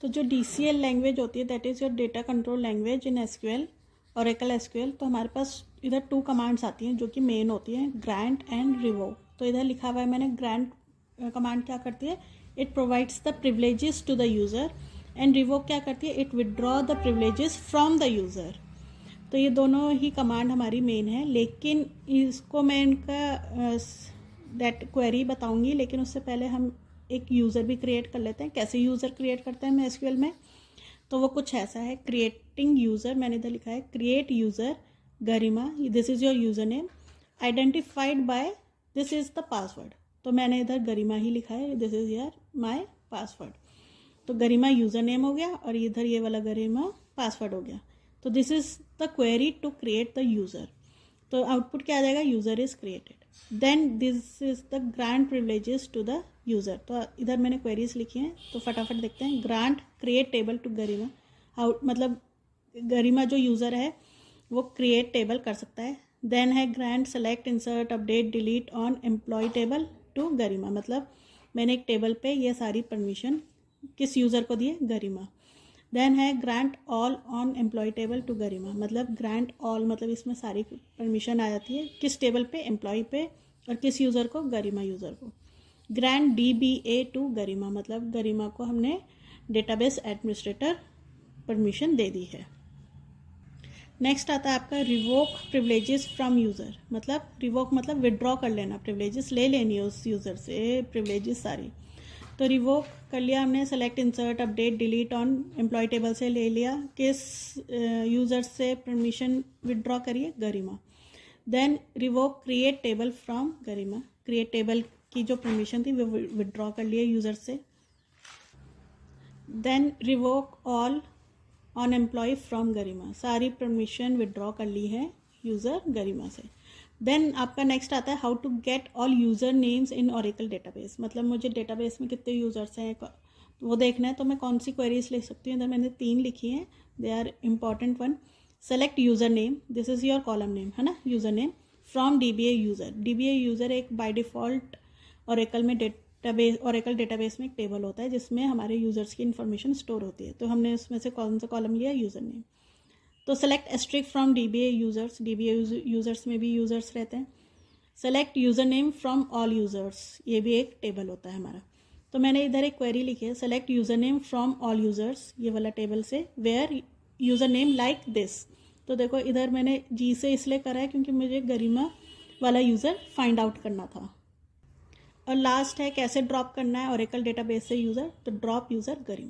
तो जो DCL language होती है that is your data control language in SQL, Oracle SQL। तो हमारे पास इधर 2 कमांड्स आती हैं जो कि मेन होती हैं, ग्रांट एंड रिवोक। तो इधर लिखा हुआ है मैंने ग्रांट कमांड क्या करती है, it provides the privileges to the user, and revoke क्या करती है, it withdraw the privileges from the user. तो ये दोनों ही कमांड हमारी मेन है, लेकिन इसको मैं इनका दैट क्वेरी बताऊंगी, लेकिन उससे पहले हम एक यूज़र भी क्रिएट कर लेते हैं। कैसे यूज़र क्रिएट करते हैं मैं SQL में, तो वो कुछ ऐसा है, क्रिएटिंग यूज़र। मैंने इधर लिखा है create user Garima, this is your user name, identified by this is the password. तो मैंने इधर गरिमा ही लिखा है, this is your my password. तो गरिमा यूज़र नेम हो गया और इधर ये वाला गरिमा पासवर्ड हो गया। तो this is the query to create the user. तो आउटपुट क्या आ जाएगा, user is created, then this is the grant privileges to the user. तो इधर मैंने क्वेरीज लिखी हैं, तो फटाफट देखते हैं। Grant create table to Garima, मतलब गरिमा जो यूज़र है वो क्रिएट टेबल कर सकता है। देन है grant select insert update delete on employ table to Garima, मतलब मैंने एक टेबल पे ये सारी परमिशन किस यूज़र को दिए, गरिमा। देन है grant all on employ table to Garima, मतलब ग्रांट ऑल मतलब इसमें सारी परमिशन आ जाती है किस टेबल पे, एम्प्लॉय पे, और किस यूज़र को, गरिमा यूज़र को। ग्रांट DBA टू गरिमा, मतलब गरिमा को हमने डेटाबेस एडमिनिस्ट्रेटर परमिशन दे दी है। नेक्स्ट आता है आपका रिवोक प्रिविलेजेस फ्रॉम यूज़र, मतलब रिवोक मतलब विड्रॉ कर लेना, प्रिविलेजेस ले लेनी है उस यूज़र से, प्रिविलेजेस सारी। तो रिवोक कर लिया हमने, select insert update delete on employ table से ले लिया, किस यूज़र से परमिशन विड्रॉ करिए, Garima. Then revoke create table from Garima, create table की जो परमिशन थी वो विड्रॉ कर लिए यूज़र से। Then revoke all on employ from Garima, सारी परमिशन विड्रॉ कर ली है यूज़र गरिमा से। देन आपका नेक्स्ट आता है how to get all user names in Oracle database, मतलब मुझे डेटाबेस में कितने यूज़र्स हैं वो देखना है, तो मैं कौन सी क्वेरीज लिख सकती हूँ। इधर मैंने 3 लिखी हैं, they are important one. Select user name, this is your column name है ना, user name from DBA user. DBA user एक बाय डिफ़ॉल्ट ओरेकल में डेटाबेस, ओरेकल डेटाबेस में एक टेबल होता है जिसमें हमारे यूज़र्स की इन्फॉर्मेशन स्टोर होती है, तो हमने उसमें से कौन सा कॉलम लिया, यूज़र नेम। तो select asterisk from DBA users, DBA users में भी यूज़र्स रहते हैं। Select user name from all users, ये भी एक टेबल होता है हमारा। तो मैंने इधर एक क्वेरी लिखी है, select user name from all users, ये वाला टेबल से, where user name like this. तो देखो इधर मैंने G से इसलिए करा है क्योंकि मुझे गरिमा वाला यूज़र फाइंड आउट करना था। और लास्ट है कैसे ड्रॉप करना है ओरेकल डेटाबेस से यूज़र, तो ड्रॉप यूज़र गरिमा।